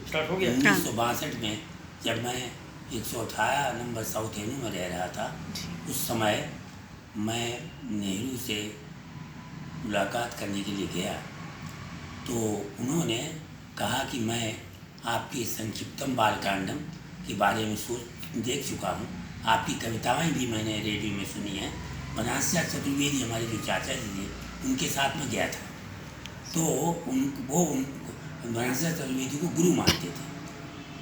Start हो गया। 1962 में जब मैं 118 नंबर साउथ एवेन्यू में रह रहा था, उस समय मैं नेहरू से मुलाकात करने के लिए गया, तो उन्होंने कहा कि मैं आपके संक्षिप्तम बालकांडम के बारे में देख चुका हूँ, आपकी कविताएं भी मैंने रेडियो में सुनी हैं। बनारसिया चतुर्वेदी हमारे जो चाचा जी थे, उनके साथ में गया था, तो वो बनारसिया चतुर्वेदी को गुरु मानते थे।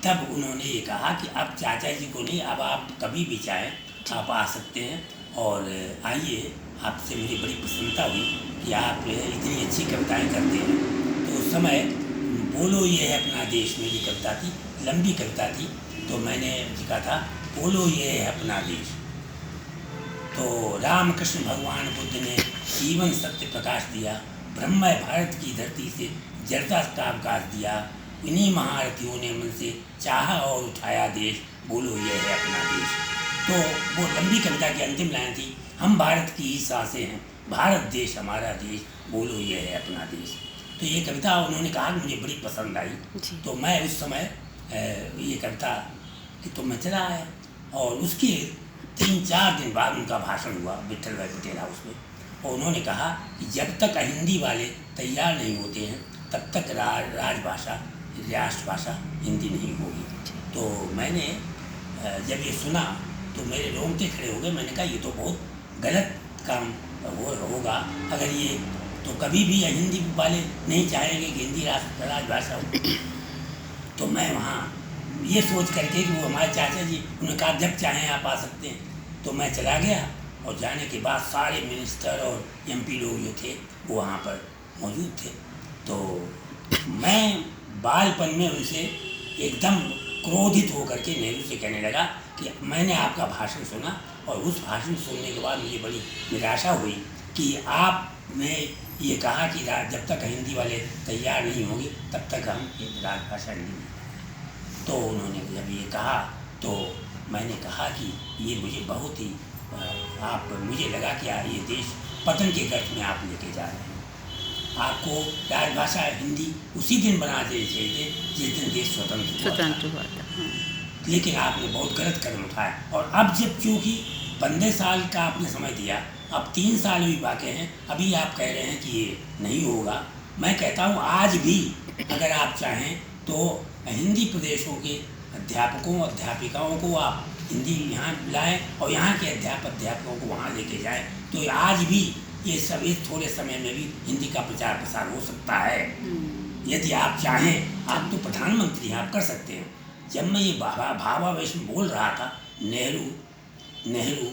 तब उन्होंने ये कहा कि अब चाचा जी को नहीं, अब आप कभी भी चाहें आप आ सकते हैं और आइए, आपसे मुझे बड़ी प्रसन्नता हुई कि आप इतनी अच्छी कविताएं करते हैं। तो उस समय बोलो ये है अपना देश, मेरी कविता थी, लंबी कविता थी, तो मैंने लिखा था बोलो ये है अपना देश। तो रामकृष्ण भगवान बुद्ध ने जीवन सत्य प्रकाश दिया, ब्रह्म भारत की धरती से जड़ता का अवकाश दिया, इन्हीं महारथियों ने मन से चाहा और उठाया देश, बोलो ये है अपना देश। तो वो लंबी कविता की अंतिम लाइन थी, हम भारत की ही सांसें हैं, भारत देश हमारा देश, बोलो ये है अपना देश। तो ये कविता उन्होंने कहा कि मुझे बड़ी पसंद आई, तो मैं उस समय ये कविता कि तो मैं चला आया, और उसके 3-4 दिन बाद उनका भाषण हुआ विठल भाई पटेल हाउस में, और उन्होंने कहा कि जब तक हिंदी वाले तैयार नहीं होते हैं तब तक राजभाषा राष्ट्रभाषा हिंदी नहीं होगी। तो मैंने जब ये सुना तो मेरे रोंगटे खड़े हो गए। मैंने कहा ये तो बहुत गलत काम होगा, अगर ये तो कभी भी हिंदी वाले नहीं चाहेंगे कि हिंदी राजभाषा हो। तो मैं वहाँ ये सोच करके कि वो हमारे चाचा जी, उन्होंने कहा जब चाहें आप आ सकते हैं, तो मैं चला गया, और जाने के बाद सारे मिनिस्टर और एमपी लोग जो थे वो वहाँ पर मौजूद थे। तो मैं बालपन में उनसे एकदम क्रोधित होकर के नेहरू से कहने लगा कि मैंने आपका भाषण सुना, और उस भाषण सुनने के बाद मुझे बड़ी निराशा हुई कि आपने ये कहा कि जब तक हिंदी वाले तैयार नहीं होंगे तब तक हम राजभाषा नहीं। तो उन्होंने जब ये कहा तो मैंने कहा कि ये मुझे बहुत ही मुझे लगा कि ये देश पतन के गर्त में आप लेके जा रहे हैं। आपको राजभाषा हिंदी उसी दिन बना देनी चाहिए थे जिस दिन देश स्वतंत्र हुआ था। लेकिन आपने बहुत गलत कदम उठाया, और अब जब चूँकि 15 साल का आपने समय दिया, अब 3 साल भी बाकी हैं, अभी आप कह रहे हैं कि ये नहीं होगा। मैं कहता हूँ आज भी अगर आप चाहें तो हिंदी प्रदेशों के अध्यापकों अध्यापिकाओं को आप हिंदी यहाँ लाएं और यहाँ के अध्यापकों को वहाँ लेके जाएं, तो आज भी ये सब इस थोड़े समय में भी हिंदी का प्रचार प्रसार हो सकता है। यदि आप चाहें, आप तो प्रधानमंत्री हैं, आप कर सकते हैं। जब मैं ये भावावेश में बोल रहा था, नेहरू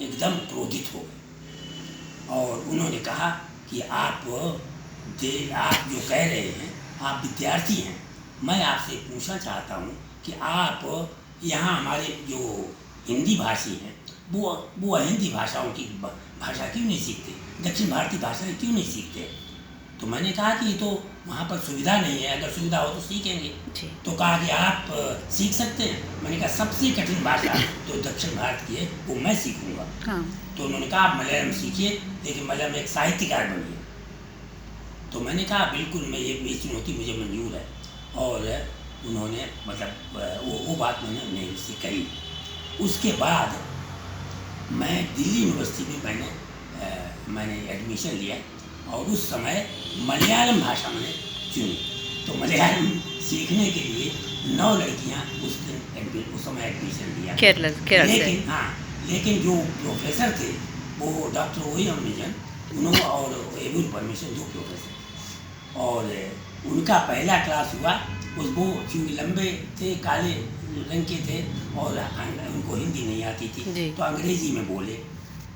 एकदम क्रोधित हो गए, और उन्होंने कहा कि आप जो कह रहे हैं, आप विद्यार्थी हैं, मैं आपसे पूछना चाहता हूँ कि आप यहाँ हमारे जो हिंदी भाषी हैं वो हिंदी भाषाओं की भाषा क्यों नहीं सीखते, दक्षिण भारतीय भाषाएं क्यों नहीं सीखते। तो मैंने कहा कि ये तो वहाँ पर सुविधा नहीं है, अगर सुविधा हो तो सीखेंगे। तो कहा कि आप सीख सकते हैं। मैंने कहा सबसे कठिन भाषा तो दक्षिण भारत की है, वो मैं सीखूँगा। हाँ। तो उन्होंने कहा आप मलयालम सीखिए, लेकिन मलयालम एक साहित्यकार बनिए। तो मैंने कहा बिल्कुल, मैं ये चुनौती मुझे मंजूर है, और उन्होंने मतलब वो बात मैंने नेहरू से कही। उसके बाद मैं दिल्ली यूनिवर्सिटी में मैंने एडमिशन लिया, और उस समय मलयालम भाषा मैंने चुनी। तो मलयालम सीखने के लिए 9 लड़कियां उस समय एडमिशन लिया केरल लेकिन हाँ, लेकिन जो प्रोफेसर थे वो डॉक्टर ओएम मिजन, उन्होंने और एबुल परमिशन 2 प्रोफेसर, और उनका पहला क्लास हुआ। वो क्योंकि लंबे थे, काले रंग के थे, और उनको हिंदी नहीं आती थी, तो अंग्रेजी में बोले।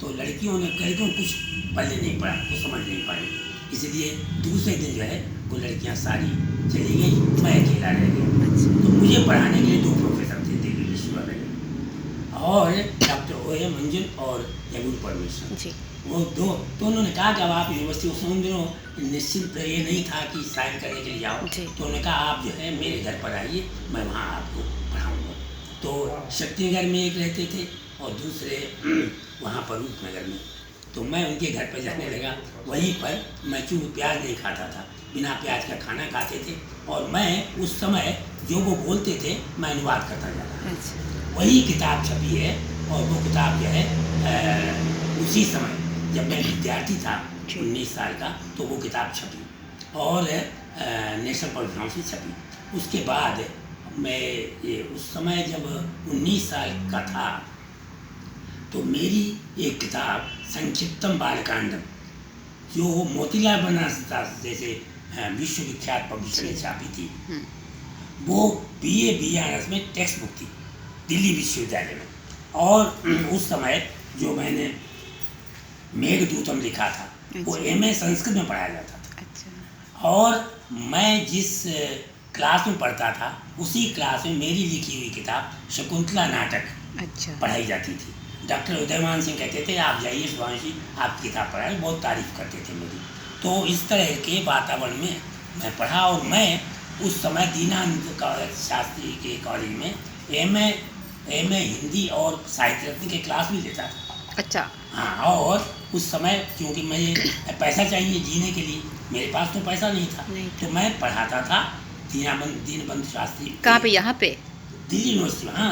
तो लड़कियों को कुछ पढ़ने नहीं पड़ा, कुछ समझ नहीं पाई, इसलिए दूसरे दिन जो है वो लड़कियां सारी चली गई, मैं अकेला रह गया। तो मुझे पढ़ाने के लिए 2 प्रोफेसर थे दिल्ली विश्वविद्यालय, और डॉक्टर ओएम मंजन और एबुल परमेश्वर, वो 2। तो उन्होंने कहा कि अब आप यूनिवर्सिटी उस दिनों निश्चित ये नहीं था कि साइन करने के लिए जाओ, तो उन्होंने कहा आप जो है मेरे घर पर आइए, मैं वहाँ आपको पढ़ाऊँगा। तो शक्तिनगर में एक रहते थे और दूसरे वहाँ पर रूपनगर में। तो मैं उनके घर पर जाने लगा। वहीं पर मैं चूँकि प्याज नहीं खाता था, बिना प्याज का खाना खाते थे, और मैं उस समय जो वो बोलते थे मैं अनुवाद करता जा रहा। अच्छा। वही किताब छपी है, और वो किताब जो है उसी समय जब मैं विद्यार्थी था 19 साल का, तो वो किताब छपी और नेशनल पब्लिक हाउस से छपी। उसके बाद मैं ये उस समय जब 19 साल का था, तो मेरी एक किताब संक्षिप्तम बालकांडम, जो मोतीलाल बनारस जैसे विश्वविख्यात पब्लिशर ने छापी थी, वो BA BRS में टेक्स्ट बुक थी दिल्ली विश्वविद्यालय में। और उस समय जो मैंने मेघदूतम लिखा था, वो MA संस्कृत में पढ़ाया जाता था। अच्छा। और मैं जिस क्लास में पढ़ता था, उसी क्लास में मेरी लिखी हुई किताब शकुंतला नाटक अच्छा पढ़ाई जाती थी। डॉक्टर उदयमान सिंह कहते थे आप जाइए सुभांशी, आपकी किताब पढ़ाए, बहुत तारीफ करते थे मेरी। तो इस तरह के वातावरण में मैं पढ़ा, और मैं उस समय दीनानंद शास्त्री के कॉलेज में MA हिंदी और साहित्य रत्न के क्लास भी लेता था। अच्छा। हाँ, और उस समय क्योंकि मुझे पैसा चाहिए जीने के लिए, मेरे पास तो पैसा नहीं था, तो मैं पढ़ाता था दीनबंधु शास्त्री। कहाँ पे? यहाँ पे दिल्ली यूनिवर्सिटी। हाँ,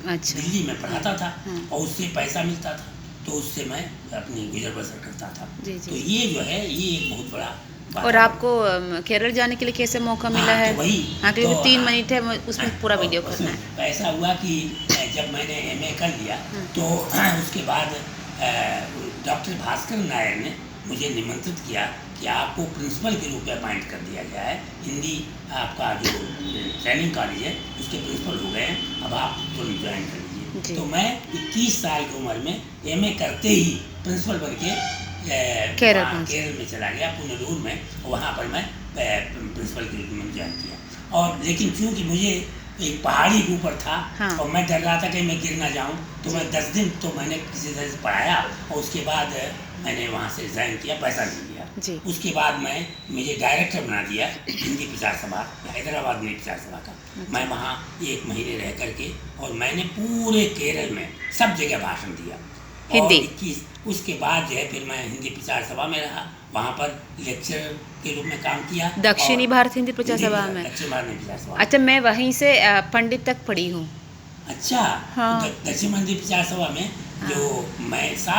अच्छा। दिल्ली में पढ़ाता था, और उससे पैसा मिलता था, तो उससे मैं अपनी गुजर बसर करता था। तो ये जो है, ये एक बहुत बड़ा बात। और आपको केरल जाने के लिए कैसे मौका मिला है? तो वही तो 3 मिनट है, उसमें पूरा वीडियो करना है। ऐसा हुआ कि जब मैंने MA कर लिया, तो उसके बाद डॉक्टर भास्कर नायर ने मुझे निमंत्रित किया कि आपको प्रिंसिपल के रूप में अपॉइंट कर दिया गया है, हिंदी आपका जो ट्रेनिंग कॉलेज है उसके प्रिंसिपल हो गए हैं, अब आप तुरंत ज्वाइन कर लीजिए। तो मैं 21 साल की उम्र में MA करते ही प्रिंसिपल बन के केरल में चला गया, पुनलूर में। वहाँ पर मैं प्रिंसिपल के रूप में ज्वाइन किया। और लेकिन चूँकि मुझे एक पहाड़ी के ऊपर था, और मैं डर रहा था कि मैं गिर ना जाऊँ, तो मैं 10 दिन तो मैंने किसी तरह से पढ़ाया, और उसके बाद मैंने वहाँ से रिजाइन किया, पैसा नहीं लिया। उसके बाद मुझे डायरेक्टर बना दिया हिंदी प्रचार सभा, हैदराबाद में प्रचार सभा का। मैं वहाँ 1 महीने रह करके, और मैंने पूरे केरल में सब जगह भाषण दिया हिंदी। उसके बाद जो है फिर मैं हिंदी प्रचार सभा में रहा, वहाँ पर लेक्चरर के रूप में काम किया, दक्षिणी भारत हिंदी प्रचार सभा में। दक्षिण भारत हिंदी प्रचार सभा। अच्छा, मैं वहीं से पंडित तक पढ़ी हूँ। अच्छा। हाँ। दक्षिण हिंदी प्रचार सभा में जो मैं सब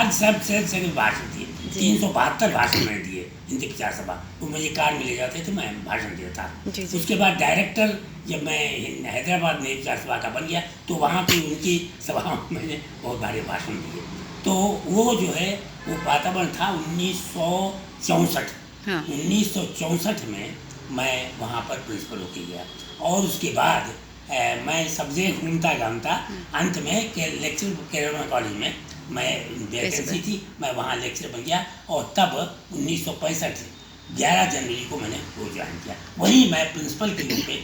भाषण दिए, 372 भाषण मैंने दिए हिंदी प्रचार सभा, वो मुझे कार्ड मिले जाते थे, मैं भाषण देता। उसके बाद डायरेक्टर जब मैं हैदराबाद में प्रचार सभा का बन गया, तो वहाँ पे उनकी सभाओं में मैंने बहुत भारी भाषण दिए। तो वो जो है वो वातावरण था 1964। 1964 में मैं वहाँ पर प्रिंसिपल होके गया, और उसके बाद मैं सब जगह घूमता घामता, अंत में लेक्चर केरल कॉलेज में मैं वैकेंसी थी, मैं वहाँ लेक्चर बन गया, और तब 1965 11 जनवरी को मैंने वो ज्वाइन किया। वहीं मैं प्रिंसिपल के रूप में